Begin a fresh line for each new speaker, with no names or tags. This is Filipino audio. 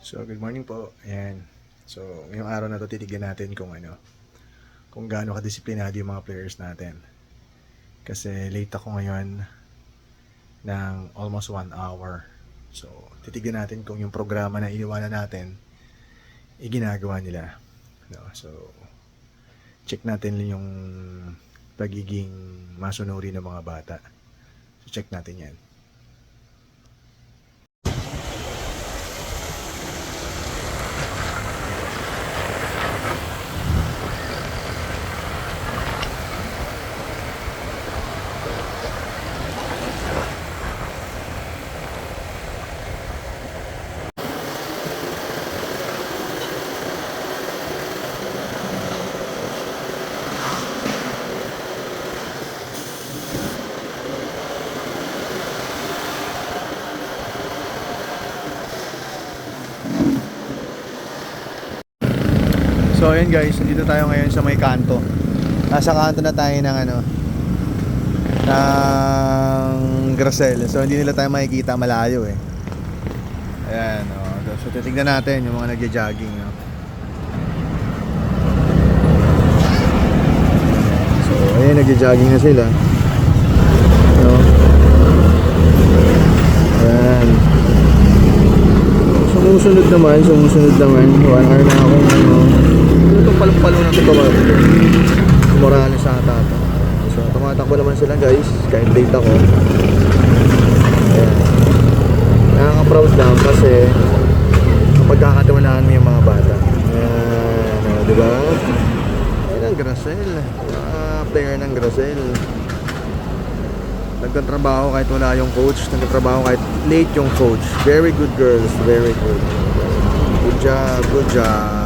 So, good morning po. Ayan. So, ngayong araw na to titignan natin kung gaano kadisiplinado yung mga players natin. Kasi late ako ngayon ng almost 1 hour. So, titignan natin kung yung programa na iniwanan natin ginagawa nila. No? So, check natin yung pagiging masunuri ng mga bata. So, check natin yan. So ayun guys, dito tayo ngayon sa may kanto. Nasa kanto na tayo ng ng Gracel. So hindi nila tayo makikita, malayo eh. Ayan, so titignan natin yung mga nagja-jogging. So ayun, nagja-jogging na sila. Ayan. Sumusunod naman. 1 hour na ako itong palong-palo na ito Morales sa tato. So tumatakbo naman sila guys kahit late ako. Ayan. Nakaka-proud lang kasi kapag kakatiwalaan mo yung mga bata. Ayan, diba? Ayan ang Gracel, player ng Gracel. Nagtatrabaho kahit wala yung coach, nagtatrabaho kahit late yung coach. Very good girls, very good. Good job, good job.